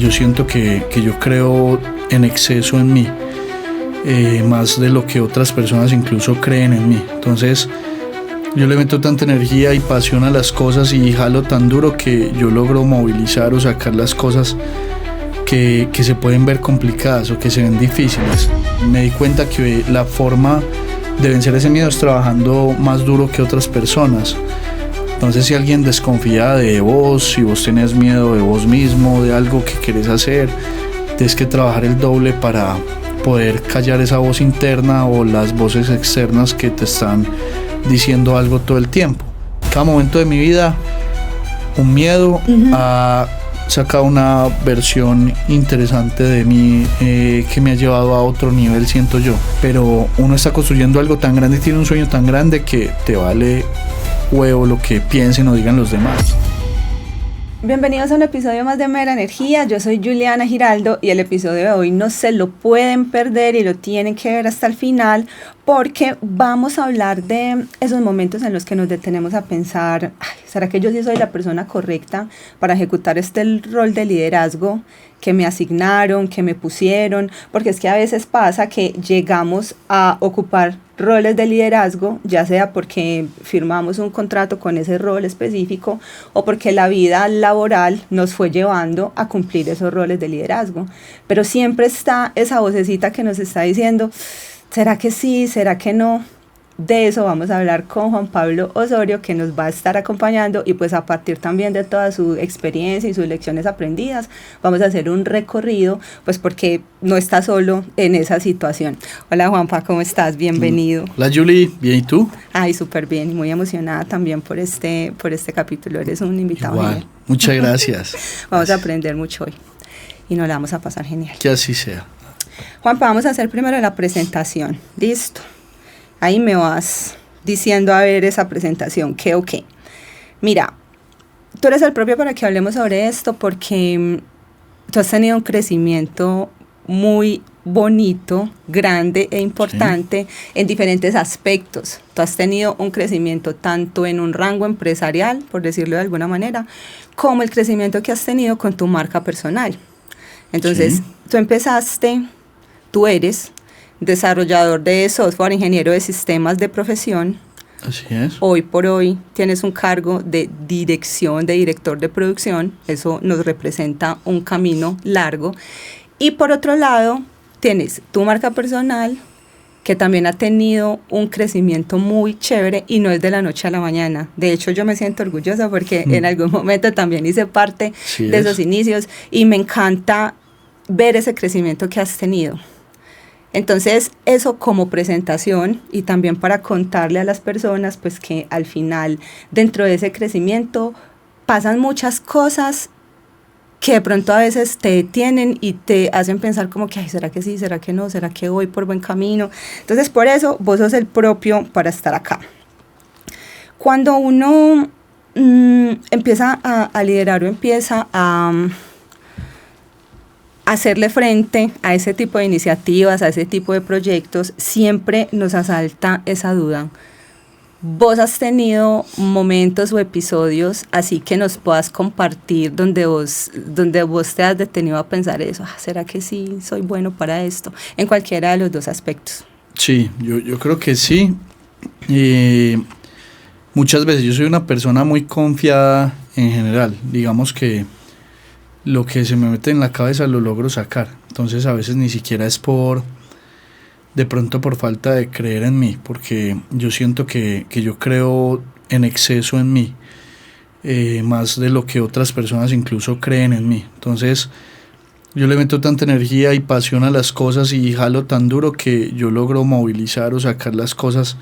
yo siento que yo creo en exceso en mí, más de lo que otras personas incluso creen en mí. Entonces yo le meto tanta energía y pasión a las cosas y jalo tan duro que yo logro movilizar o sacar las cosas que se pueden ver complicadas o que se ven difíciles. Me di cuenta que la forma de vencer ese miedo es trabajando más duro que otras personas. Entonces, si alguien desconfía de vos, si vos tenés miedo de vos mismo, de algo que querés hacer, tienes que trabajar el doble para poder callar esa voz interna o las voces externas que te están diciendo algo todo el tiempo. Cada momento de mi vida, un miedo ha sacado una versión interesante de mí que me ha llevado a otro nivel, siento yo. Pero uno está construyendo algo tan grande y tiene un sueño tan grande que te vale huevo lo que piensen o digan los demás. Bienvenidos a un episodio más de Mera Energía. Yo soy Juliana Giraldo y el episodio de hoy no se lo pueden perder y lo tienen que ver hasta el final, porque vamos a hablar de esos momentos en los que nos detenemos a pensar: ¿será que yo sí soy la persona correcta para ejecutar este rol de liderazgo que me asignaron, que me pusieron? Porque es que a veces pasa que llegamos a ocupar roles de liderazgo, ya sea porque firmamos un contrato con ese rol específico o porque la vida laboral nos fue llevando a cumplir esos roles de liderazgo. Pero siempre está esa vocecita que nos está diciendo: ¿será que sí? ¿Será que no? De eso vamos a hablar con Juan Pablo Osorio, que nos va a estar acompañando, y pues a partir también de toda su experiencia y sus lecciones aprendidas vamos a hacer un recorrido, pues porque no está solo en esa situación. Hola Juanpa, ¿cómo estás? Bienvenido. Hola Julie, ¿bien y tú? Ay, súper bien, y muy emocionada también por este capítulo. Eres un invitado Igual, genial. muchas gracias. Vamos a aprender mucho hoy y nos la vamos a pasar genial. Que así sea. Juanpa, vamos a hacer primero la presentación. ¿Listo? Ahí me vas diciendo a ver esa presentación, ¿qué o qué? Mira, tú eres el propio para que hablemos sobre esto, porque tú has tenido un crecimiento muy bonito, grande e importante, sí, en diferentes aspectos. Tú has tenido un crecimiento tanto en un rango empresarial, por decirlo de alguna manera, como el crecimiento que has tenido con tu marca personal. Entonces, sí, tú eres desarrollador de software, ingeniero de sistemas de profesión. Así es. Hoy por hoy tienes un cargo de dirección, de director de producción. Eso nos representa un camino largo. Y por otro lado, tienes tu marca personal, que también ha tenido un crecimiento muy chévere y no es de la noche a la mañana. De hecho, yo me siento orgullosa porque en algún momento también hice parte de esos inicios y me encanta ver ese crecimiento que has tenido. Entonces, eso como presentación, y también para contarle a las personas pues que al final, dentro de ese crecimiento, pasan muchas cosas que de pronto a veces te detienen y te hacen pensar como que: ay, ¿será que sí? ¿Será que no? ¿Será que voy por buen camino? Entonces, por eso vos sos el propio para estar acá. Cuando uno empieza a liderar o empieza a hacerle frente a ese tipo de iniciativas, a ese tipo de proyectos, siempre nos asalta esa duda. ¿Vos has tenido momentos o episodios así que nos puedas compartir donde vos te has detenido a pensar eso? ¿Será que sí soy bueno para esto? En cualquiera de los dos aspectos. Sí, yo creo que sí. Muchas veces yo soy una persona muy confiada en general. Digamos que lo que se me mete en la cabeza lo logro sacar. Entonces a veces ni siquiera es de pronto por falta de creer en mí, porque yo siento que yo creo en exceso en mí, más de lo que otras personas incluso creen en mí. Entonces yo le meto tanta energía y pasión a las cosas y jalo tan duro que yo logro movilizar o sacar las cosas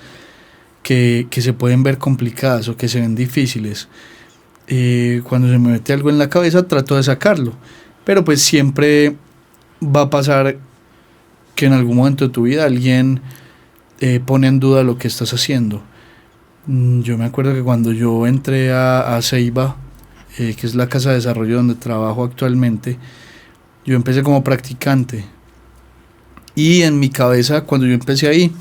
que se pueden ver complicadas o que se ven difíciles. Cuando se me mete algo en la cabeza trato de sacarlo, pero pues siempre va a pasar que en algún momento de tu vida alguien pone en duda lo que estás haciendo. Yo me acuerdo que cuando yo entré a Ceiba, que es la casa de desarrollo donde trabajo actualmente, yo empecé como practicante y en mi cabeza, cuando yo empecé ahí,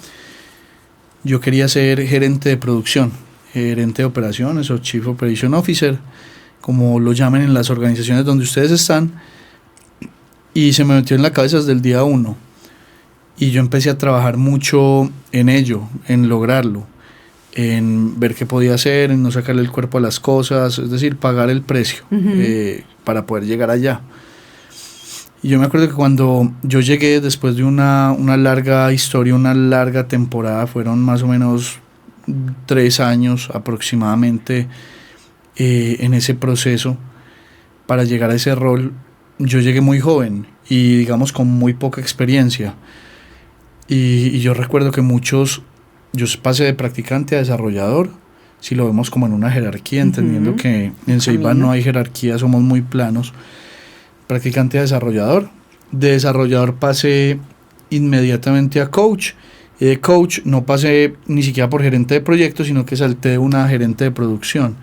yo quería ser gerente de producción, gerente de operaciones o Chief Operation Officer, como lo llamen en las organizaciones donde ustedes están. y se me metió en la cabeza desde el día 1. Y yo empecé a trabajar mucho en ello, en lograrlo, en ver qué podía hacer, en no sacarle el cuerpo a las cosas, es decir, pagar el precio para poder llegar allá. Y yo me acuerdo que cuando yo llegué, después de una larga historia, una larga temporada, fueron más o menos 3 años aproximadamente en ese proceso para llegar a ese rol. Yo llegué muy joven y digamos con muy poca experiencia. Y yo recuerdo que yo pasé de practicante a desarrollador, si lo vemos como en una jerarquía, entendiendo que en Ceibán no hay jerarquía, somos muy planos. Practicante a desarrollador. De desarrollador pasé inmediatamente a coach. Y de coach no pasé ni siquiera por gerente de proyectos, sino que salté de una gerente de producción.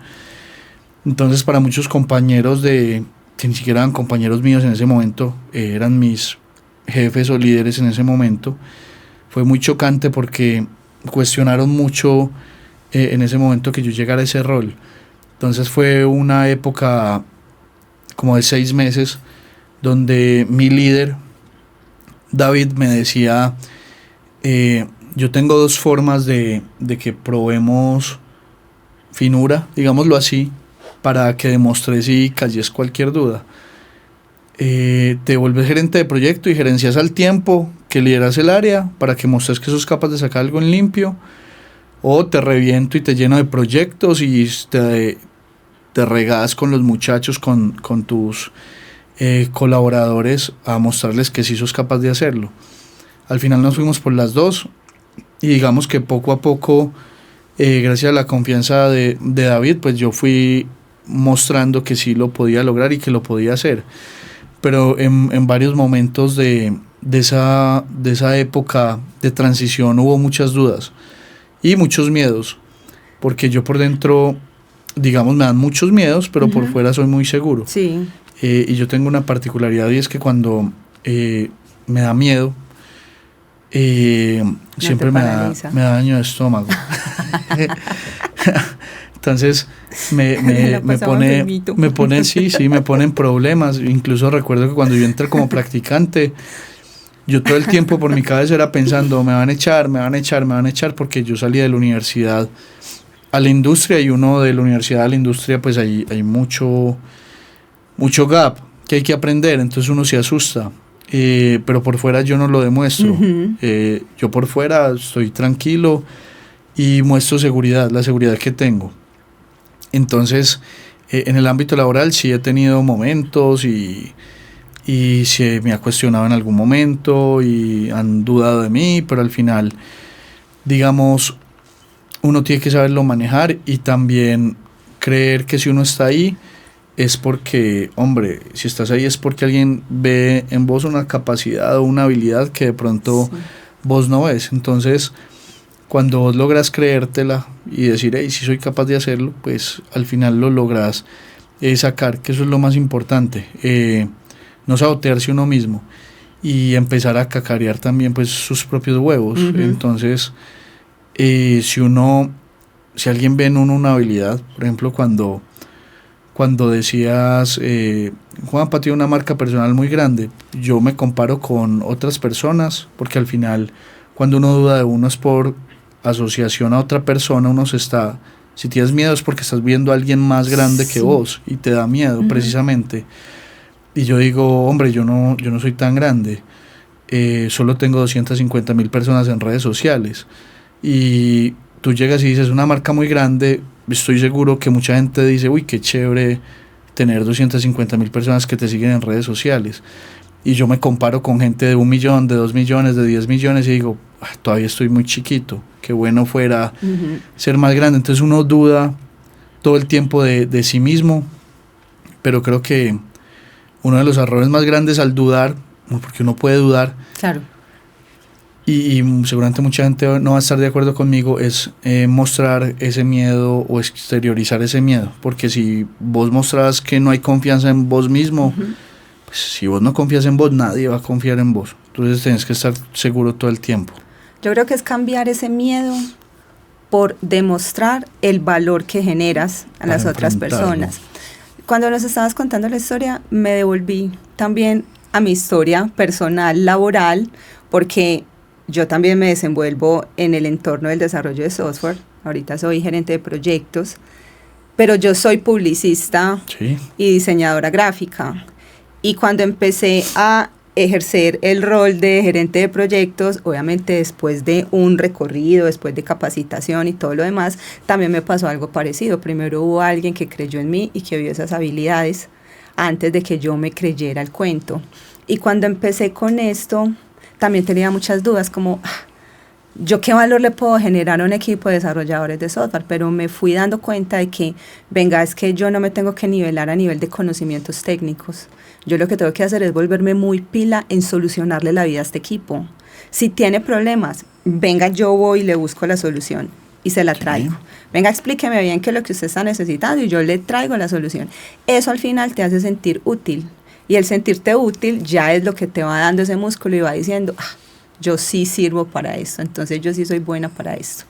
Entonces, para muchos compañeros que ni siquiera eran compañeros míos en ese momento, eran mis jefes o líderes en ese momento, fue muy chocante porque cuestionaron mucho en ese momento que yo llegara a ese rol. Entonces fue una época como de 6 meses donde mi líder, David, me decía, yo tengo 2 formas de que probemos finura, digámoslo así, para que demostres y calles cualquier duda. Te vuelves gerente de proyecto y gerencias al tiempo que lideras el área para que mostres que sos capaz de sacar algo en limpio, o te reviento y te lleno de proyectos y te regas con los muchachos, con tus colaboradores, a mostrarles que sí sos capaz de hacerlo. Al final nos fuimos por las 2 y digamos que poco a poco, gracias a la confianza de David, pues yo fui mostrando que sí lo podía lograr y que lo podía hacer. Pero en varios momentos de esa época de transición hubo muchas dudas y muchos miedos, porque yo por dentro, digamos, me dan muchos miedos, pero por fuera soy muy seguro. Sí. Y yo tengo una particularidad, y es que cuando me da miedo, siempre me da daño de estómago. Entonces me ponen problemas. Incluso recuerdo que cuando yo entré como practicante, yo todo el tiempo por mi cabeza era pensando, me van a echar, porque yo salí de la universidad a la industria, y uno de la universidad a la industria, pues hay mucho gap que hay que aprender, entonces uno se asusta. Pero por fuera yo no lo demuestro. Yo por fuera estoy tranquilo y muestro seguridad, la seguridad que tengo. Entonces, en el ámbito laboral sí he tenido momentos y se me ha cuestionado en algún momento y han dudado de mí, pero al final, digamos, uno tiene que saberlo manejar y también creer que si uno está ahí es porque, hombre, si estás ahí es porque alguien ve en vos una capacidad o una habilidad que de pronto vos no ves. Entonces, cuando vos logras creértela y decir, hey, si soy capaz de hacerlo, pues al final lo logras sacar, que eso es lo más importante. No sabotearse uno mismo y empezar a cacarear también pues sus propios huevos. Entonces, si alguien ve en uno una habilidad, por ejemplo, cuando decías, Juanpa tiene una marca personal muy grande, yo me comparo con otras personas, porque al final, cuando uno duda de uno es por asociación a otra persona, si tienes miedo es porque estás viendo a alguien más grande que vos y te da miedo precisamente. Y yo digo, hombre, yo no soy tan grande, solo tengo 250,000 personas en redes sociales, y tú llegas y dices una marca muy grande, estoy seguro que mucha gente dice, uy, qué chévere tener 250,000 personas que te siguen en redes sociales. Y yo me comparo con gente de 1 millón, de 2 millones, de 10 millones y digo, todavía estoy muy chiquito, qué bueno fuera ser más grande. Entonces uno duda todo el tiempo de sí mismo, pero creo que uno de los errores más grandes al dudar, porque uno puede dudar, claro, y seguramente mucha gente no va a estar de acuerdo conmigo, es mostrar ese miedo o exteriorizar ese miedo, porque si vos mostrás que no hay confianza en vos mismo, pues si vos no confías en vos, nadie va a confiar en vos. Entonces tenés que estar seguro todo el tiempo. Yo creo que es cambiar ese miedo por demostrar el valor que generas a las otras personas. Cuando nos estabas contando la historia, me devolví también a mi historia personal, laboral, porque yo también me desenvuelvo en el entorno del desarrollo de software. Ahorita soy gerente de proyectos, pero yo soy publicista Sí. y diseñadora gráfica. Y cuando empecé a ejercer el rol de gerente de proyectos, obviamente después de un recorrido, después de capacitación y todo lo demás, también me pasó algo parecido. Primero hubo alguien que creyó en mí y que vio esas habilidades antes de que yo me creyera el cuento. Y cuando empecé con esto, también tenía muchas dudas como, ¿yo qué valor le puedo generar a un equipo de desarrolladores de software? Pero me fui dando cuenta de que, venga, es que yo no me tengo que nivelar a nivel de conocimientos técnicos. Yo lo que tengo que hacer es volverme muy pila en solucionarle la vida a este equipo. Si tiene problemas, venga, yo voy y le busco la solución y se la traigo. Venga, explíqueme bien qué es lo que usted está necesitando y yo le traigo la solución. Eso al final te hace sentir útil. Y el sentirte útil ya es lo que te va dando ese músculo y va diciendo, yo sí sirvo para esto, entonces yo sí soy buena para esto.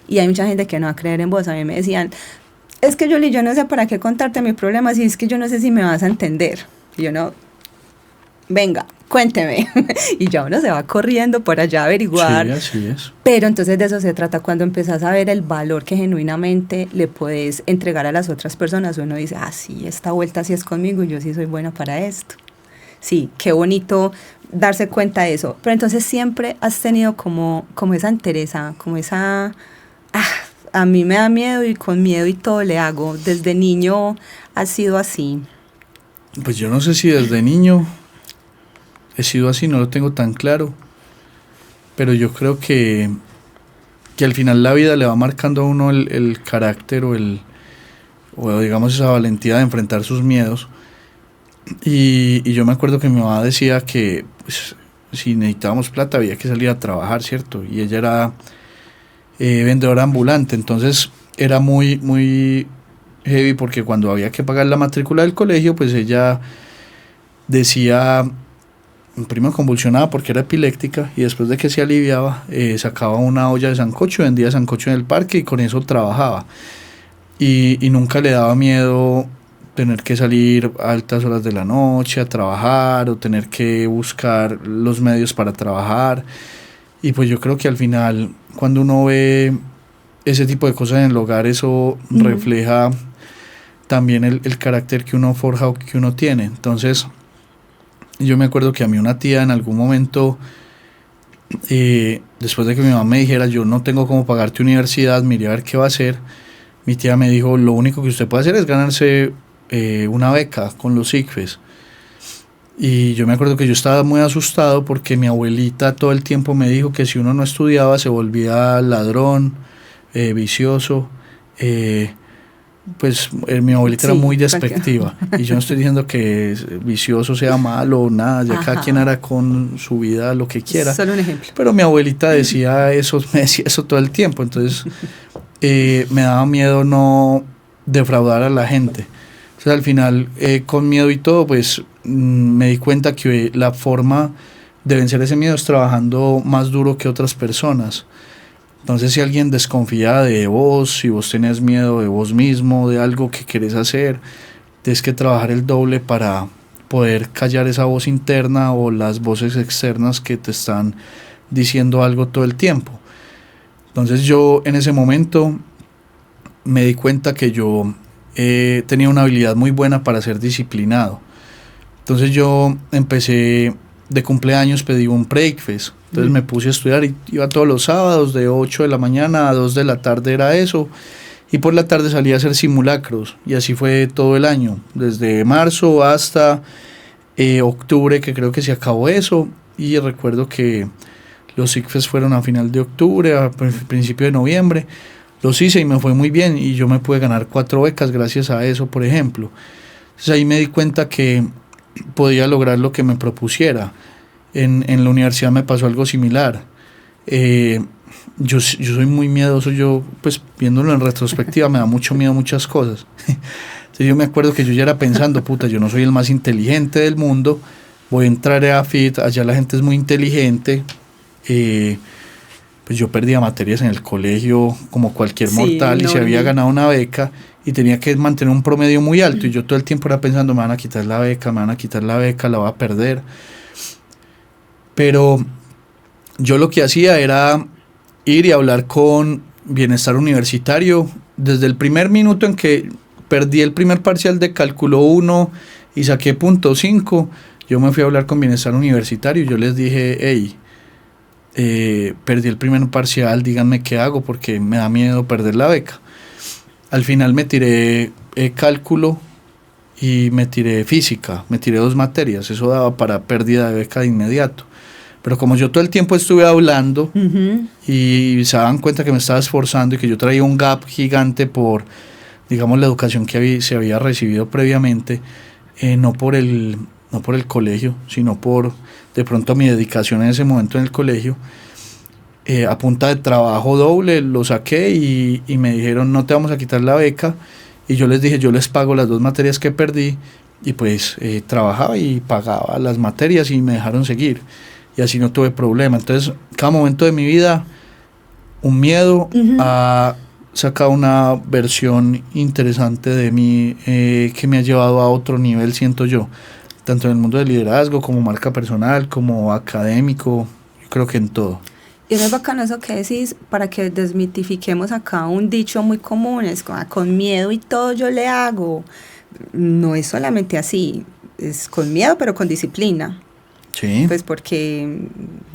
Y hay mucha gente que no va a creer en vos. A mí me decían, es que Julie, yo no sé para qué contarte mi problema, si es que yo no sé si me vas a entender. Y yo no, venga, cuénteme. Y ya uno se va corriendo por allá a averiguar. Sí, así es. Pero entonces de eso se trata. Cuando empezás a ver el valor que genuinamente le puedes entregar a las otras personas, uno dice, sí, esta vuelta sí es conmigo y yo sí soy buena para esto. Sí, qué bonito darse cuenta de eso. Pero entonces siempre has tenido como esa entereza, como esa, a mí me da miedo y con miedo y todo le hago. Desde niño ha sido así. Pues yo no sé si desde niño he sido así, no lo tengo tan claro, pero yo creo que al final la vida le va marcando a uno el carácter o digamos esa valentía de enfrentar sus miedos. Y yo me acuerdo que mi mamá decía que pues, si necesitábamos plata había que salir a trabajar, ¿cierto? Y ella era vendedora ambulante, entonces era muy, muy heavy porque cuando había que pagar la matrícula del colegio, pues ella decía, primero convulsionaba porque era epiléptica y después de que se aliviaba, sacaba una olla de sancocho, vendía sancocho en el parque y con eso trabajaba. Y nunca le daba miedo tener que salir a altas horas de la noche a trabajar o tener que buscar los medios para trabajar. Y pues yo creo que al final, cuando uno ve ese tipo de cosas en el hogar, eso refleja también el carácter que uno forja o que uno tiene. Entonces, yo me acuerdo que a mí una tía en algún momento, después de que mi mamá me dijera, yo no tengo cómo pagarte universidad, mire a ver qué va a hacer, mi tía me dijo, lo único que usted puede hacer es ganarse una beca con los ICFES. Y yo me acuerdo que yo estaba muy asustado porque mi abuelita todo el tiempo me dijo que si uno no estudiaba se volvía ladrón, vicioso. Mi abuelita era muy despectiva. Y yo no estoy diciendo que vicioso sea malo o nada, ya cada quien hará con su vida lo que quiera. Solo un ejemplo. Pero mi abuelita decía eso, me decía eso todo el tiempo. Entonces me daba miedo no defraudar a la gente. Entonces al final, con miedo y todo, pues me di cuenta que la forma de vencer ese miedo es trabajando más duro que otras personas. Entonces si alguien desconfía de vos, si vos tenés miedo de vos mismo, de algo que querés hacer, tienes que trabajar el doble para poder callar esa voz interna o las voces externas que te están diciendo algo todo el tiempo. Entonces yo en ese momento me di cuenta que yo tenía una habilidad muy buena para ser disciplinado. Entonces yo empecé de cumpleaños, pedí un breakfast. Entonces me puse a estudiar y iba todos los sábados de 8 de la mañana a 2 de la tarde era eso. Y por la tarde salía a hacer simulacros. Y así fue todo el año. Desde marzo hasta octubre, que creo que se acabó eso. Y recuerdo que los ICFES fueron a final de octubre, a principio de noviembre. Los hice y me fue muy bien y yo me pude ganar 4 becas gracias a eso, por ejemplo. Entonces ahí me di cuenta que podía lograr lo que me propusiera. En la universidad me pasó algo similar. Yo soy muy miedoso, yo pues viéndolo en retrospectiva me da mucho miedo muchas cosas. Entonces yo me acuerdo que yo ya era pensando, yo no soy el más inteligente del mundo, voy a entrar a FIT, allá la gente es muy inteligente, pues yo perdía materias en el colegio como cualquier mortal, y se había ganado una beca y tenía que mantener un promedio muy alto, y yo todo el tiempo era pensando, me van a quitar la beca, la voy a perder. Pero yo lo que hacía era ir y hablar con Bienestar Universitario. Desde el primer minuto en que perdí el primer parcial de cálculo 1 y saqué .5, yo me fui a hablar con Bienestar Universitario. Yo les dije, hey, perdí el primer parcial, díganme qué hago porque me da miedo perder la beca. Al final me tiré cálculo y me tiré física, me tiré 2 materias, eso daba para pérdida de beca de inmediato. Pero como yo todo el tiempo estuve hablando y se daban cuenta que me estaba esforzando y que yo traía un gap gigante por, digamos, la educación que se había recibido previamente, no por el colegio, sino por de pronto mi dedicación en ese momento en el colegio, a punta de trabajo doble lo saqué y me dijeron, no te vamos a quitar la beca. Y yo les dije, yo les pago las 2 materias que perdí, y pues trabajaba y pagaba las materias y me dejaron seguir. Y así no tuve problema. Entonces, cada momento de mi vida, un miedo ha sacado una versión interesante de mí, que me ha llevado a otro nivel, siento yo, tanto en el mundo del liderazgo, como marca personal, como académico, yo creo que en todo. Y es muy bacano eso que decís, para que desmitifiquemos acá un dicho muy común, es con miedo y todo yo le hago. No es solamente así, es con miedo pero con disciplina. Sí. Pues porque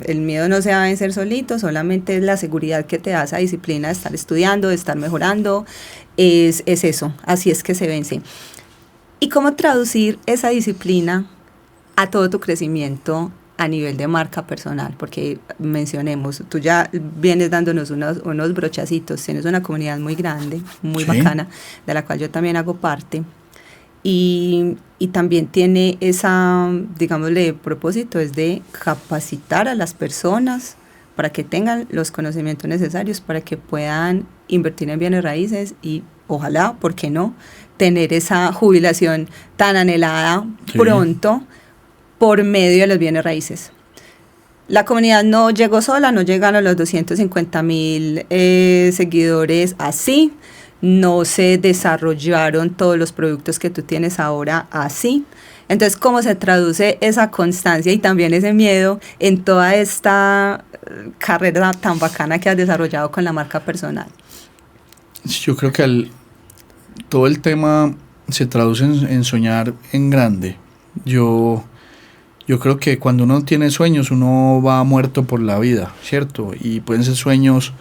el miedo no se va a vencer solito, solamente es la seguridad que te da esa disciplina de estar estudiando, de estar mejorando, es eso, así es que se vence. ¿Y cómo traducir esa disciplina a todo tu crecimiento a nivel de marca personal? Porque mencionemos, tú ya vienes dándonos unos brochacitos, tienes una comunidad muy grande, muy bacana, de la cual yo también hago parte. Y también tiene esa, digámosle, propósito es de capacitar a las personas para que tengan los conocimientos necesarios para que puedan invertir en bienes raíces y ojalá, ¿por qué no?, tener esa jubilación tan anhelada pronto por medio de los bienes raíces. La comunidad no llegó sola, no llegaron los 250,000 seguidores así. No se desarrollaron todos los productos que tú tienes ahora así. Entonces, ¿cómo se traduce esa constancia y también ese miedo en toda esta carrera tan bacana que has desarrollado con la marca personal? Yo creo que todo el tema se traduce en soñar en grande. Yo creo que cuando uno tiene sueños, uno va muerto por la vida, ¿cierto? Y pueden ser sueños.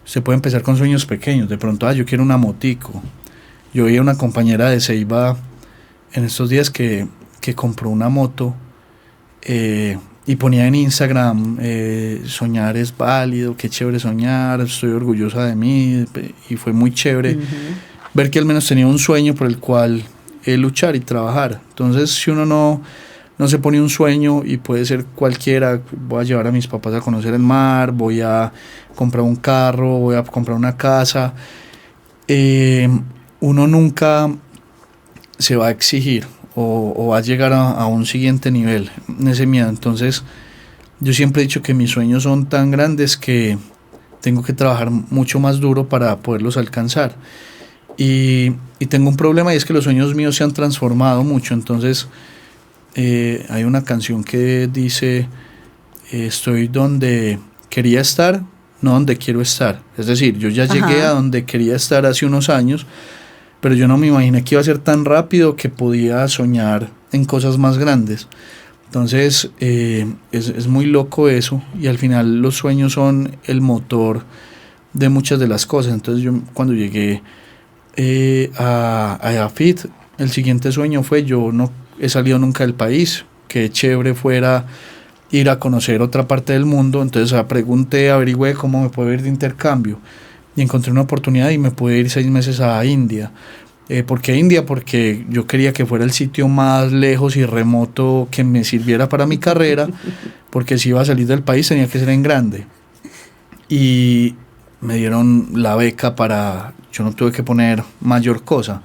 Se puede empezar con sueños pequeños, de pronto, yo quiero una motico. Yo vi a una compañera de Ceiba en estos días que compró una moto, y ponía en Instagram, soñar es válido, qué chévere soñar, estoy orgullosa de mí, y fue muy chévere ver que al menos tenía un sueño por el cual luchar y trabajar. Entonces, si uno no se pone un sueño, y puede ser cualquiera, voy a llevar a mis papás a conocer el mar, voy a comprar un carro, voy a comprar una casa, uno nunca se va a exigir o va a llegar a un siguiente nivel en ese miedo. Entonces yo siempre he dicho que mis sueños son tan grandes que tengo que trabajar mucho más duro para poderlos alcanzar, y tengo un problema, y es que los sueños míos se han transformado mucho. Entonces hay una canción que dice, estoy donde quería estar, no donde quiero estar. Es decir, yo ya llegué a donde quería estar hace unos años, pero yo no me imaginé que iba a ser tan rápido que podía soñar en cosas más grandes. Entonces es muy loco eso, y al final los sueños son el motor de muchas de las cosas. Entonces yo cuando llegué a AFIT, el siguiente sueño fue, yo no he salido nunca del país, qué chévere fuera ir a conocer otra parte del mundo. Entonces pregunté, averigüé cómo me puedo ir de intercambio, y encontré una oportunidad y me pude ir 6 meses a India. ¿Por qué India? Porque yo quería que fuera el sitio más lejos y remoto que me sirviera para mi carrera, porque si iba a salir del país tenía que ser en grande. Y me dieron la beca yo no tuve que poner mayor cosa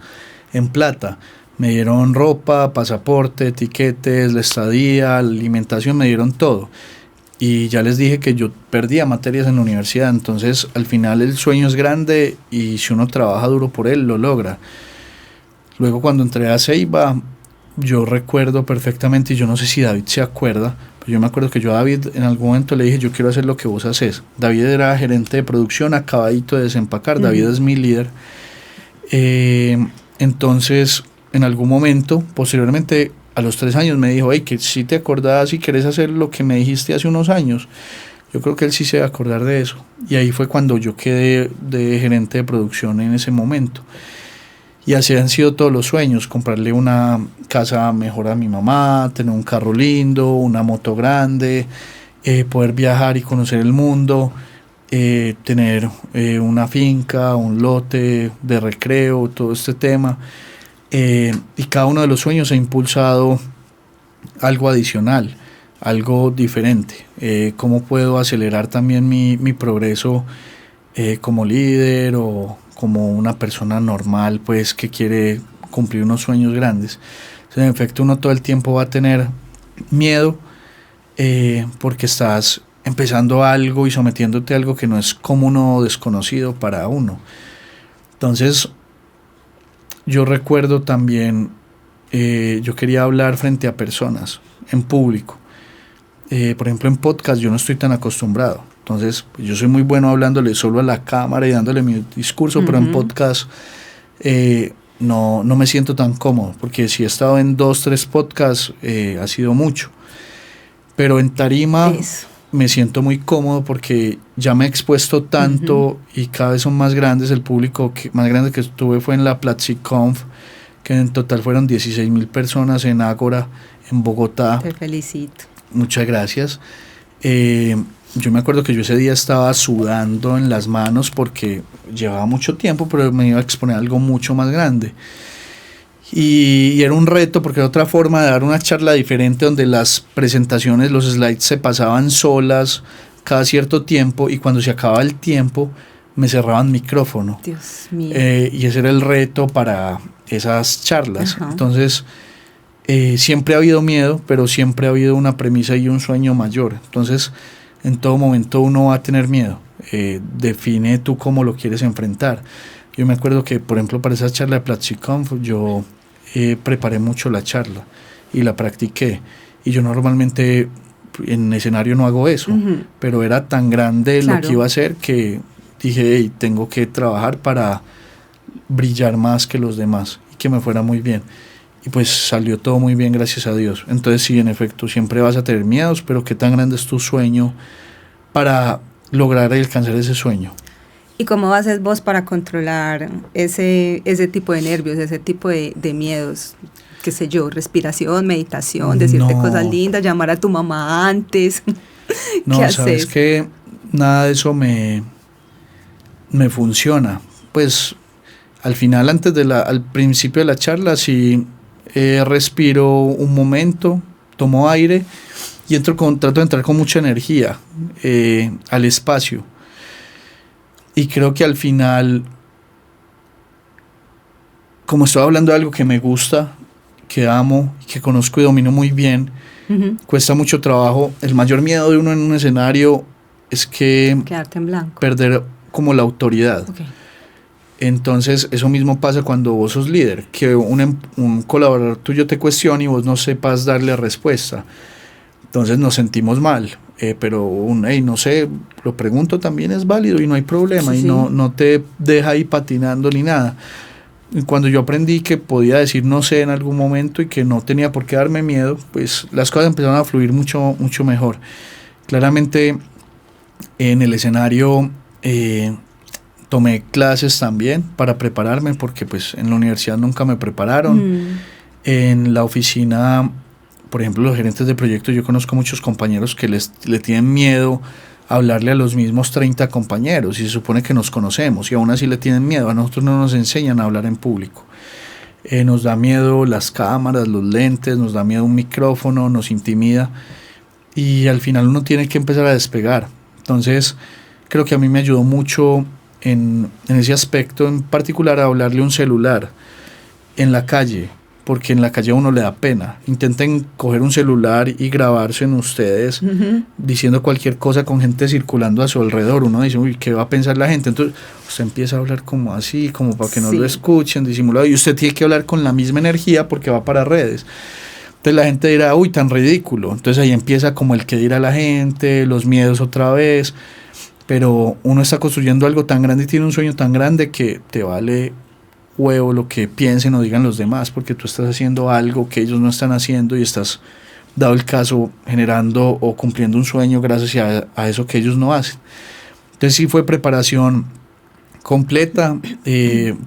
en plata. Me dieron ropa, pasaporte, etiquetes, la estadía, la alimentación, me dieron todo. y ya les dije que yo perdía materias en la universidad, entonces al final el sueño es grande y si uno trabaja duro por él, lo logra. Luego cuando entré a Ceiba, yo recuerdo perfectamente, y yo no sé si David se acuerda, pero yo me acuerdo que yo a David en algún momento le dije, yo quiero hacer lo que vos haces. David era gerente de producción, acabadito de desempacar, David es mi líder. Entonces, en algún momento, posteriormente, a los 3 años me dijo, hey, que si te acordás y querés hacer lo que me dijiste hace unos años. Yo creo que él sí se va a acordar de eso. Y ahí fue cuando yo quedé de gerente de producción en ese momento. Y así han sido todos los sueños: comprarle una casa mejor a mi mamá, tener un carro lindo, una moto grande, poder viajar y conocer el mundo, tener una finca, un lote de recreo, todo este tema. Y cada uno de los sueños ha impulsado algo adicional, algo diferente. ¿Cómo puedo acelerar también mi progreso como líder o como una persona normal, pues, que quiere cumplir unos sueños grandes? Entonces, en efecto, uno todo el tiempo va a tener miedo porque estás empezando algo y sometiéndote a algo que no es común o desconocido para uno. Entonces, yo recuerdo también, yo quería hablar frente a personas, en público. Por ejemplo, en podcast yo no estoy tan acostumbrado. Entonces, yo soy muy bueno hablándole solo a la cámara y dándole mi discurso, pero en podcast no me siento tan cómodo, porque si he estado en 2, 3 podcasts, ha sido mucho. Pero en tarima me siento muy cómodo porque ya me he expuesto tanto y cada vez son más grandes. El público más grande que estuve fue en la PlatziConf, que en total fueron 16,000 personas en Ágora, en Bogotá. Te felicito. Muchas gracias. Yo me acuerdo que yo ese día estaba sudando en las manos porque llevaba mucho tiempo, pero me iba a exponer a algo mucho más grande. Y era un reto porque era otra forma de dar una charla diferente, donde las presentaciones, los slides se pasaban solas cada cierto tiempo, y cuando se acababa el tiempo me cerraban micrófono. Dios mío. Y ese era el reto para esas charlas. Ajá. Entonces, siempre ha habido miedo, pero siempre ha habido una premisa y un sueño mayor. Entonces, en todo momento uno va a tener miedo. Define tú cómo lo quieres enfrentar. Yo me acuerdo que, por ejemplo, para esa charla de PlatziConf, yo preparé mucho la charla y la practiqué. Y yo normalmente en escenario no hago eso, pero era tan grande lo que iba a hacer que dije, hey, tengo que trabajar para brillar más que los demás y que me fuera muy bien. Y pues salió todo muy bien, gracias a Dios. Entonces sí, en efecto, siempre vas a tener miedos, pero qué tan grande es tu sueño para lograr y alcanzar ese sueño. ¿Y cómo haces vos para controlar ese tipo de nervios, ese tipo de miedos? Qué sé yo, respiración, meditación, decirte cosas lindas, llamar a tu mamá antes. No, ¿qué sabes que nada de eso me funciona? Pues al final, al principio de la charla, sí respiro un momento, tomo aire y trato de entrar con mucha energía al espacio. Y creo que al final, como estoy hablando de algo que me gusta, que amo, que conozco y domino muy bien, cuesta mucho trabajo. El mayor miedo de uno en un escenario es que quedarte en blanco, perder como la autoridad. Okay. Entonces eso mismo pasa cuando vos sos líder, que un colaborador tuyo te cuestiona y vos no sepas darle respuesta. Entonces nos sentimos mal, pero hey, no sé, lo pregunto, también es válido y no hay problema, sí, y no te deja ahí patinando ni nada. Y cuando yo aprendí que podía decir no sé en algún momento y que no tenía por qué darme miedo, pues las cosas empezaron a fluir mucho, mucho mejor. Claramente en el escenario tomé clases también para prepararme, porque pues en la universidad nunca me prepararon. En la oficina, por ejemplo, los gerentes de proyectos, yo conozco muchos compañeros que le tienen miedo a hablarle a los mismos 30 compañeros y se supone que nos conocemos y aún así le tienen miedo. A nosotros no nos enseñan a hablar en público. Nos da miedo las cámaras, los lentes, nos da miedo un micrófono, nos intimida y al final uno tiene que empezar a despegar. Entonces creo que a mí me ayudó mucho en ese aspecto, en particular, a hablarle a un celular en la calle, porque en la calle a uno le da pena. Intenten coger un celular y grabarse en ustedes diciendo cualquier cosa con gente circulando a su alrededor. Uno dice, uy, ¿qué va a pensar la gente? Entonces usted empieza a hablar como así, como para que no lo escuchen, disimulado, y usted tiene que hablar con la misma energía porque va para redes. Entonces la gente dirá, uy, tan ridículo. Entonces ahí empieza como el que dirá la gente, los miedos otra vez. Pero uno está construyendo algo tan grande y tiene un sueño tan grande que te vale huevo lo que piensen o digan los demás, porque tú estás haciendo algo que ellos no están haciendo y estás, dado el caso, generando o cumpliendo un sueño gracias a eso que ellos no hacen. Entonces sí fue preparación completa,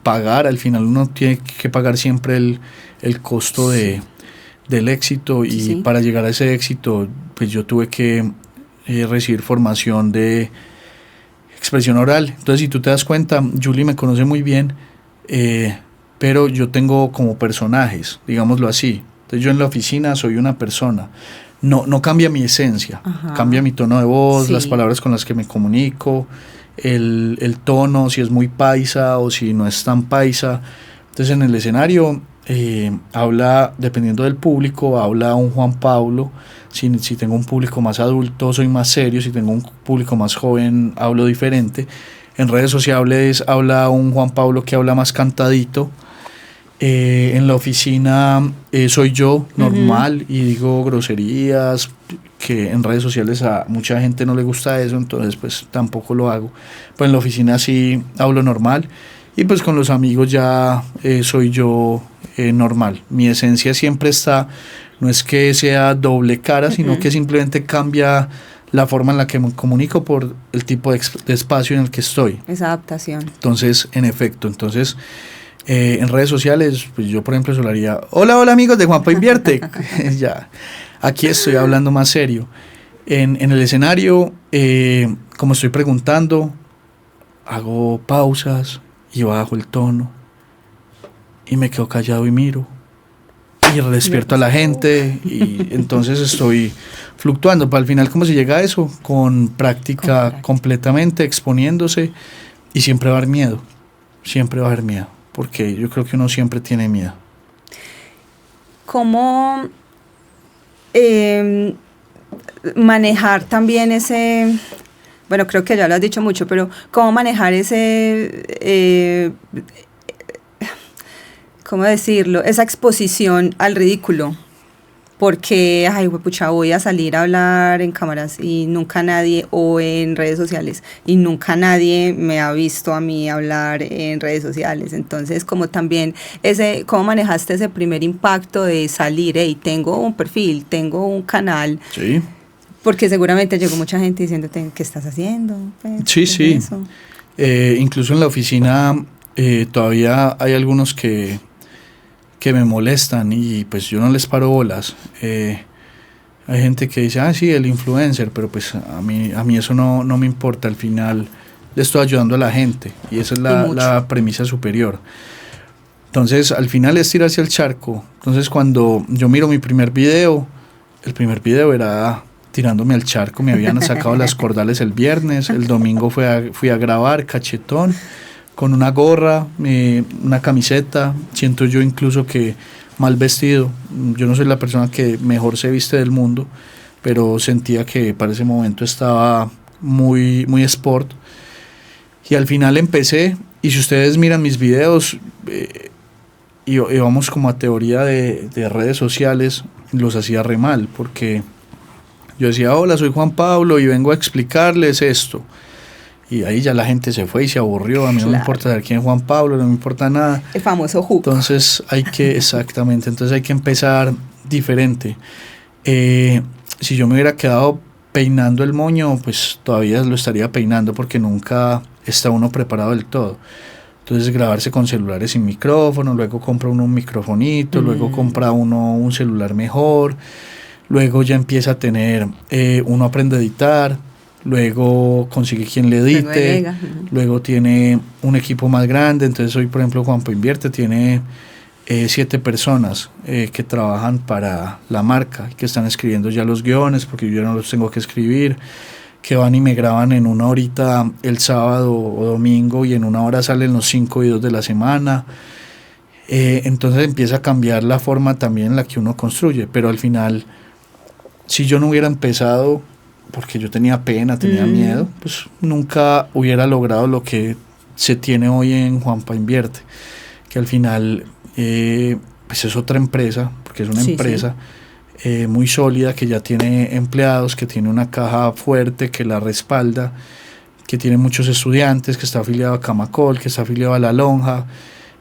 pagar, al final uno tiene que pagar siempre el costo del éxito, y para llegar a ese éxito pues yo tuve que recibir formación de expresión oral. Entonces si tú te das cuenta, Julie me conoce muy bien, pero yo tengo como personajes, digámoslo así. Entonces yo en la oficina soy una persona, no cambia mi esencia, cambia mi tono de voz, las palabras con las que me comunico, el tono, si es muy paisa o si no es tan paisa. Entonces en el escenario habla, dependiendo del público, habla un Juan Pablo. Si tengo un público más adulto, soy más serio. Si tengo un público más joven, hablo diferente. En redes sociales habla un Juan Pablo que habla más cantadito. En la oficina soy yo, normal, y digo groserías, que en redes sociales a mucha gente no le gusta eso, entonces pues tampoco lo hago. Pues en la oficina sí hablo normal, y pues con los amigos ya soy yo normal. Mi esencia siempre está, no es que sea doble cara, sino que simplemente cambia la forma en la que me comunico por el tipo de espacio en el que estoy. Esa adaptación. Entonces, en efecto, en redes sociales, pues yo por ejemplo solaría, hola amigos de Juanpa Invierte. Ya, aquí estoy hablando más serio. En el escenario, como estoy preguntando, hago pausas y bajo el tono y me quedo callado y miro y despierto a la gente, y entonces estoy fluctuando. Para al final, ¿cómo se llega a eso? Con práctica, completamente exponiéndose, y siempre va a haber miedo, porque yo creo que uno siempre tiene miedo. ¿Cómo manejar también ese, bueno, creo que ya lo has dicho mucho, pero cómo manejar ese, ¿cómo decirlo? Esa exposición al ridículo? Porque, ay, pucha, voy a salir a hablar en cámaras y nunca nadie, o en redes sociales, y nunca nadie me ha visto a mí hablar en redes sociales. Entonces, como también ¿cómo manejaste ese primer impacto de salir? Hey, tengo un perfil, tengo un canal. Sí. Porque seguramente llegó mucha gente diciéndote, ¿qué estás haciendo? Pues, sí. Incluso en la oficina todavía hay algunos que me molestan, y pues yo no les paro bolas. Hay gente que dice, sí, el influencer, pero pues a mí eso no me importa. Al final le estoy ayudando a la gente, y esa es la premisa superior. Entonces al final es tirarse al charco. Entonces cuando yo miro mi primer video, el primer video era tirándome al charco. Me habían sacado las cordales el viernes, el domingo fui a grabar cachetón, con una gorra, una camiseta. Siento yo incluso que mal vestido. Yo no soy la persona que mejor se viste del mundo, pero sentía que para ese momento estaba muy, muy sport. Y al final empecé, y si ustedes miran mis videos, y vamos como a teoría de redes sociales, los hacía re mal, porque yo decía, hola, soy Juan Pablo y vengo a explicarles esto. Y ahí ya la gente se fue y se aburrió. A mí no me importa saber quién es Juan Pablo, no me importa nada. El famoso hook. Entonces hay que empezar diferente. Si yo me hubiera quedado peinando el moño, pues todavía lo estaría peinando, porque nunca está uno preparado del todo. Entonces grabarse con celulares sin micrófono, luego compra uno un microfonito, luego compra uno un celular mejor, luego ya empieza a tener, uno aprende a editar, luego consigue quien le edite, luego tiene un equipo más grande. Entonces hoy, por ejemplo, Juanpa Invierte tiene 7 personas que trabajan para la marca, que están escribiendo ya los guiones, porque yo no los tengo que escribir, que van y me graban en 1 horita el sábado o domingo, y en 1 hora salen los 5 videos de la semana. Entonces empieza a cambiar la forma también en la que uno construye, pero al final, si yo no hubiera empezado, porque yo tenía pena, tenía miedo, pues nunca hubiera logrado lo que se tiene hoy en Juanpa Invierte, que al final pues es otra empresa, porque es una empresa muy sólida, que ya tiene empleados, que tiene una caja fuerte, que la respalda, que tiene muchos estudiantes, que está afiliado a Camacol, que está afiliado a La Lonja,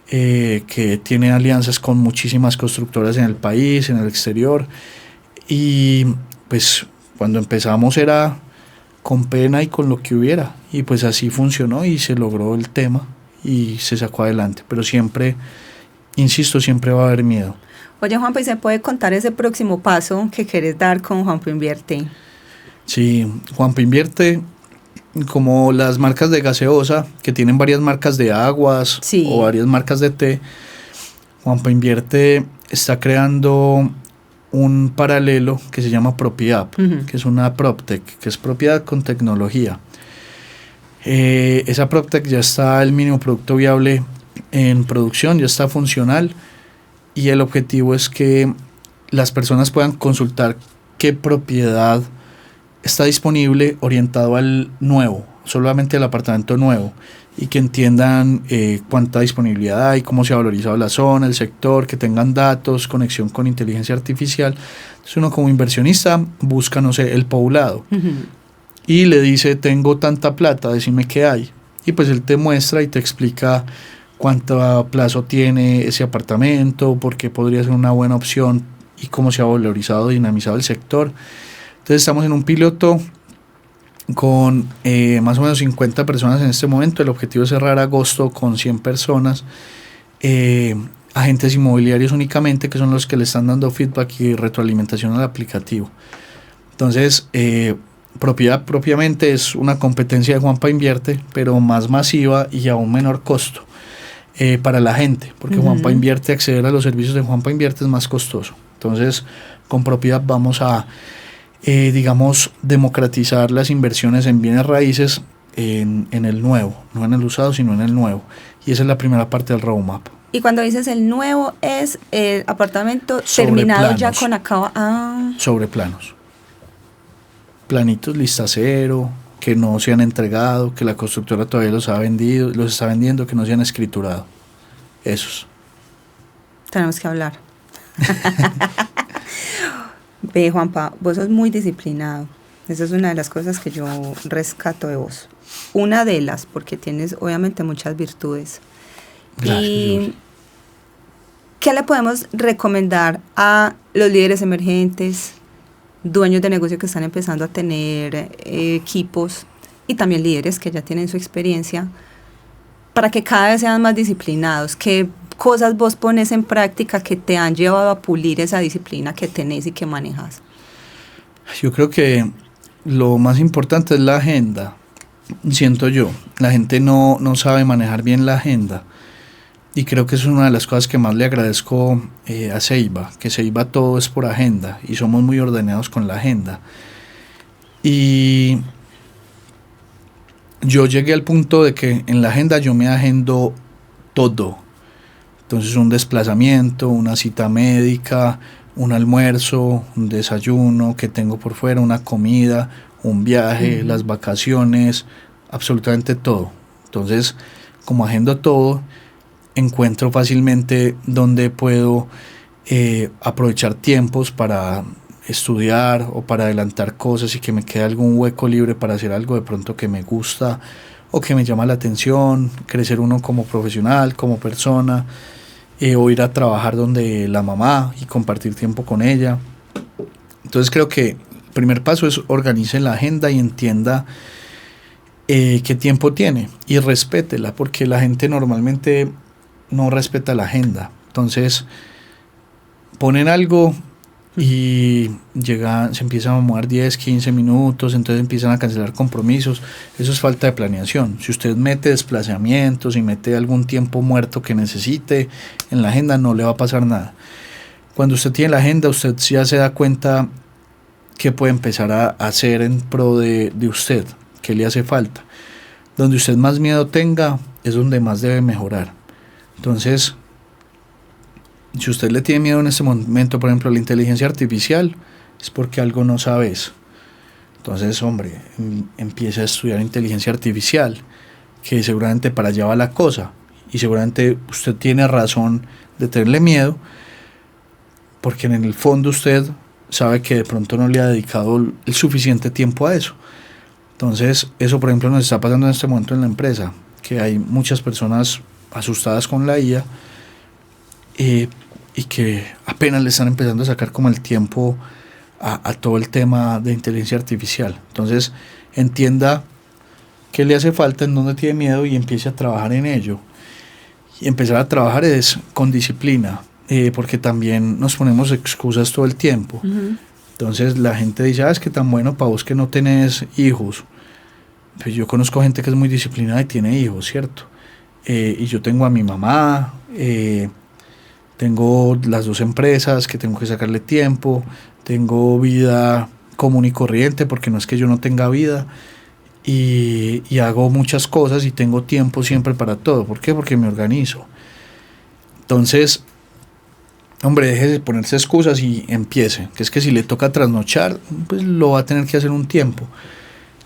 que tiene alianzas con muchísimas constructoras en el país, en el exterior, y pues cuando empezamos era con pena y con lo que hubiera, y pues así funcionó y se logró el tema y se sacó adelante, pero siempre, insisto, siempre va a haber miedo. Oye, Juanpa, ¿y se puede contar ese próximo paso que quieres dar con Juanpa Invierte? Sí, Juanpa Invierte, como las marcas de gaseosa, que tienen varias marcas de aguas o varias marcas de té, Juanpa Invierte está creando un paralelo que se llama PropiApp, que es una PropTech, que es propiedad con tecnología. Esa PropTech ya está el mínimo producto viable en producción, ya está funcional, y el objetivo es que las personas puedan consultar qué propiedad está disponible orientado al nuevo, solamente al apartamento nuevo, y que entiendan cuánta disponibilidad hay, cómo se ha valorizado la zona, el sector, que tengan datos, conexión con inteligencia artificial. Entonces uno como inversionista busca, no sé, el poblado, y le dice, tengo tanta plata, decime qué hay, y pues él te muestra y te explica cuánto plazo tiene ese apartamento, por qué podría ser una buena opción y cómo se ha valorizado, dinamizado el sector. Entonces estamos en un piloto con más o menos 50 personas en este momento. El objetivo es cerrar agosto con 100 personas, agentes inmobiliarios únicamente, que son los que le están dando feedback y retroalimentación al aplicativo. Entonces, propiedad propiamente es una competencia de Juanpa Invierte, pero más masiva y a un menor costo para la gente, porque Juanpa Invierte, acceder a los servicios de Juanpa Invierte es más costoso. Entonces, con propiedad vamos a digamos, democratizar las inversiones en bienes raíces en el nuevo, no en el usado, sino en el nuevo. Y esa es la primera parte del roadmap. Y cuando dices el nuevo, es el apartamento sobre terminado planos, ya con acaba. Sobre planos. Planitos lista cero, que no se han entregado, que la constructora todavía los está vendiendo, que no se han escriturado. Esos. Tenemos que hablar. Ve, Juanpa, vos sos muy disciplinado. Esa es una de las cosas que yo rescato de vos. Una de las, porque tienes obviamente muchas virtudes. Gracias. ¿Y qué le podemos recomendar a los líderes emergentes, dueños de negocio que están empezando a tener equipos, y también líderes que ya tienen su experiencia, para que cada vez sean más disciplinados? ¿Qué cosas vos pones en práctica que te han llevado a pulir esa disciplina que tenés y que manejas? Yo creo que lo más importante es la agenda, siento yo. La gente no sabe manejar bien la agenda, y creo que es una de las cosas que más le agradezco a Ceiba, que Ceiba todo es por agenda y somos muy ordenados con la agenda. Y yo llegué al punto de que en la agenda yo me agendo todo. Entonces un desplazamiento, una cita médica, un almuerzo, un desayuno que tengo por fuera, una comida, un viaje, las vacaciones, absolutamente todo. Entonces, como agendo todo, encuentro fácilmente donde puedo aprovechar tiempos para estudiar o para adelantar cosas y que me quede algún hueco libre para hacer algo de pronto que me gusta o que me llama la atención, crecer uno como profesional, como persona. O ir a trabajar donde la mamá y compartir tiempo con ella. Entonces creo que el primer paso es organice la agenda y entienda qué tiempo tiene y respétela, porque la gente normalmente no respeta la agenda. Entonces ponen algo y se empiezan a mover 10, 15 minutos, entonces empiezan a cancelar compromisos. Eso es falta de planeación. Si usted mete desplazamientos y mete algún tiempo muerto que necesite en la agenda, no le va a pasar nada. Cuando usted tiene la agenda, usted ya se da cuenta qué puede empezar a hacer en pro de usted, qué le hace falta. Donde usted más miedo tenga es donde más debe mejorar. Entonces, Si usted le tiene miedo en este momento, por ejemplo, a la inteligencia artificial, es porque algo no sabes. Entonces, hombre, empiece a estudiar inteligencia artificial, que seguramente para allá va la cosa. Y seguramente usted tiene razón de tenerle miedo, porque en el fondo usted sabe que de pronto no le ha dedicado el suficiente tiempo a eso. Entonces, eso por ejemplo nos está pasando en este momento en la empresa, que hay muchas personas asustadas con la IA y que apenas le están empezando a sacar como el tiempo a todo el tema de inteligencia artificial. Entonces, entienda qué le hace falta, en dónde tiene miedo y empiece a trabajar en ello. Y empezar a trabajar es con disciplina, porque también nos ponemos excusas todo el tiempo. Uh-huh. Entonces la gente dice, es que tan bueno para vos que no tenés hijos. Pues yo conozco gente que es muy disciplinada y tiene hijos, ¿cierto? Y yo tengo a mi mamá, tengo las 2 empresas que tengo que sacarle tiempo, tengo vida común y corriente, porque no es que yo no tenga vida, y hago muchas cosas y tengo tiempo siempre para todo. ¿Por qué? Porque me organizo. Entonces, hombre, deje de ponerse excusas y empiece, que es que si le toca trasnochar, pues lo va a tener que hacer un tiempo.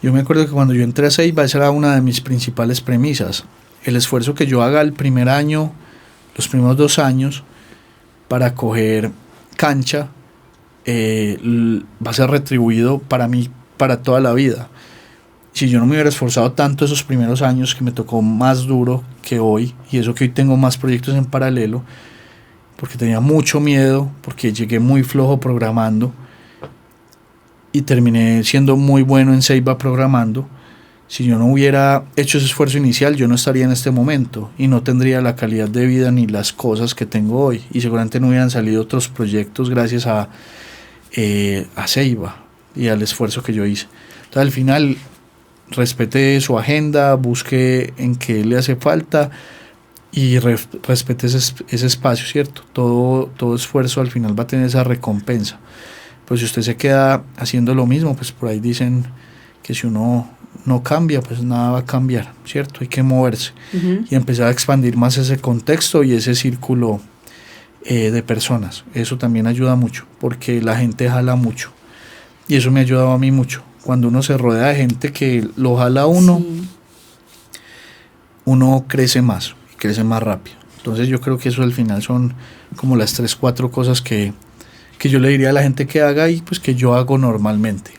Yo me acuerdo que cuando yo entré a Ceiba, esa era una de mis principales premisas. El esfuerzo que yo haga el primer año, los primeros 2 años, para coger cancha, va a ser retribuido para mí, para toda la vida. Si yo no me hubiera esforzado tanto esos primeros años, que me tocó más duro que hoy, y eso que hoy tengo más proyectos en paralelo, porque tenía mucho miedo, porque llegué muy flojo programando, y terminé siendo muy bueno en Ceiba programando. Si yo no hubiera hecho ese esfuerzo inicial, yo no estaría en este momento y no tendría la calidad de vida ni las cosas que tengo hoy, y seguramente no hubieran salido otros proyectos gracias a Ceiba y al esfuerzo que yo hice. Entonces al final respete su agenda, busque en qué le hace falta y respete ese espacio, ¿cierto? Todo esfuerzo al final va a tener esa recompensa. Pues si usted se queda haciendo lo mismo, pues por ahí dicen que si uno no cambia, pues nada va a cambiar, ¿cierto? Hay que moverse. Uh-huh. Y empezar a expandir más ese contexto y ese círculo de personas. Eso también ayuda mucho, porque la gente jala mucho. Y eso me ha ayudado a mí mucho. Cuando uno se rodea de gente que lo jala a uno, sí, uno crece más, crece más rápido. Entonces yo creo que eso al final son como las 3-4 cosas que yo le diría a la gente que haga y pues que yo hago normalmente.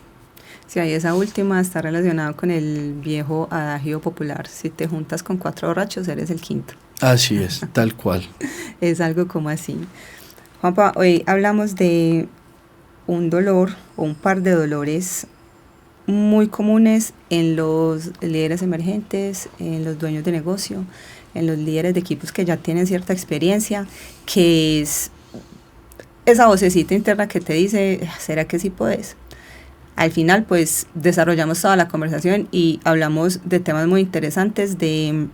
Sí, ahí esa última está relacionada con el viejo adagio popular: si te juntas con 4 borrachos, eres el quinto. Así es, tal cual. Es algo como así. Juanpa, hoy hablamos de un dolor o un par de dolores muy comunes en los líderes emergentes, en los dueños de negocio, en los líderes de equipos que ya tienen cierta experiencia, que es esa vocecita interna que te dice, ¿será que sí puedes? Al final, pues, desarrollamos toda la conversación y hablamos de temas muy interesantes de,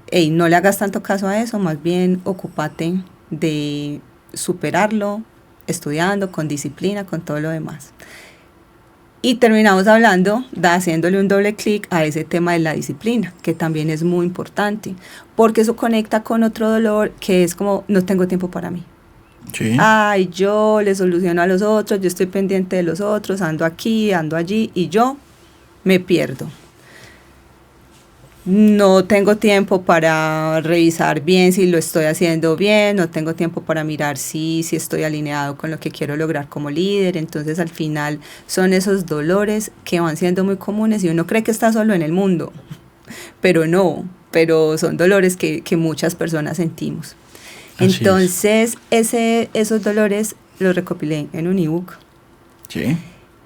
hey, no le hagas tanto caso a eso, más bien ocúpate de superarlo, estudiando, con disciplina, con todo lo demás. Y terminamos hablando, haciéndole un doble clic a ese tema de la disciplina, que también es muy importante, porque eso conecta con otro dolor que es como, no tengo tiempo para mí. Sí. Ay, yo le soluciono a los otros, yo estoy pendiente de los otros, ando aquí, ando allí, y yo me pierdo. No tengo tiempo para revisar bien si lo estoy haciendo bien, no tengo tiempo para mirar si estoy alineado con lo que quiero lograr como líder. Entonces al final son esos dolores que van siendo muy comunes y uno cree que está solo en el mundo, pero no, pero son dolores que muchas personas sentimos. Así entonces esos dolores los recopilé en un ebook. Sí.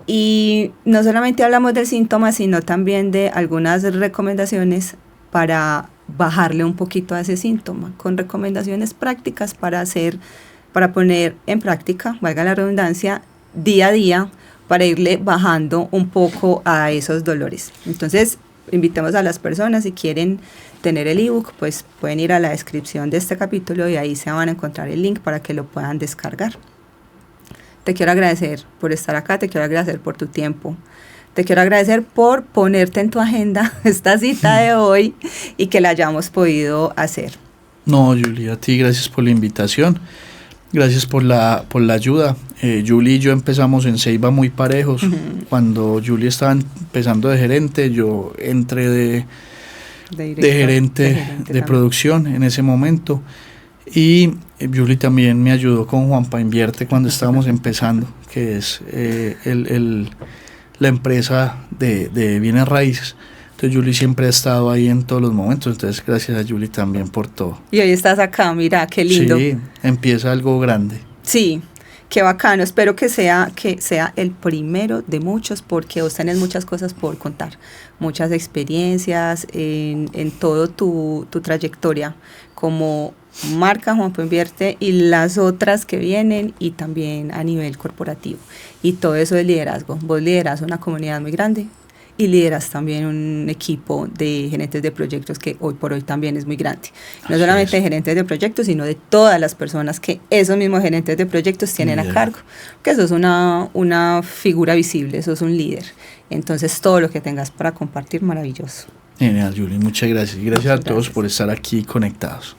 Y no solamente hablamos del síntoma, sino también de algunas recomendaciones para bajarle un poquito a ese síntoma, con recomendaciones prácticas para poner en práctica, valga la redundancia, día a día, para irle bajando un poco a esos dolores. Entonces, invitemos a las personas, si quieren tener el ebook, pues pueden ir a la descripción de este capítulo y ahí se van a encontrar el link para que lo puedan descargar. Te quiero agradecer por estar acá, te quiero agradecer por tu tiempo, te quiero agradecer por ponerte en tu agenda esta cita de hoy y que la hayamos podido hacer. No, Julie, a ti gracias por la invitación, gracias por la ayuda. Julie y yo empezamos en Ceiba muy parejos. Cuando Julie estaba empezando de gerente, yo entré de gerente de producción en ese momento. Y Julie también me ayudó con Juanpa Invierte cuando estábamos empezando, que es la empresa de bienes raíces. Entonces Julie siempre ha estado ahí en todos los momentos, entonces gracias a Julie también por todo. Y hoy estás acá, mira, qué lindo. Sí, empieza algo grande. Sí, qué bacano, espero que sea el primero de muchos, porque vos tenés muchas cosas por contar, muchas experiencias en todo tu trayectoria como marca Juanpa Invierte y las otras que vienen, y también a nivel corporativo, y todo eso de liderazgo. Vos liderás una comunidad muy grande y lideras también un equipo de gerentes de proyectos que hoy por hoy también es muy grande. No solamente de gerentes de proyectos, sino de todas las personas que esos mismos gerentes de proyectos tienen a cargo, que eso es una figura visible, eso es un líder. Entonces todo lo que tengas para compartir, maravilloso. Genial, Julie, muchas gracias. Y gracias a todos por estar aquí conectados.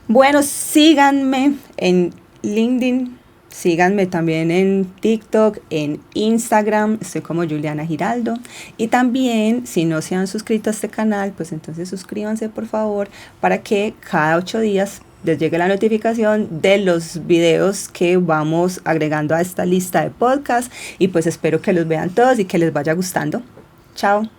Bueno, síganme en LinkedIn, síganme también en TikTok, en Instagram, estoy como Juliana Giraldo. Y también, si no se han suscrito a este canal, pues entonces suscríbanse por favor, para que cada 8 días les llegue la notificación de los videos que vamos agregando a esta lista de podcast. Y pues espero que los vean todos y que les vaya gustando. Chao.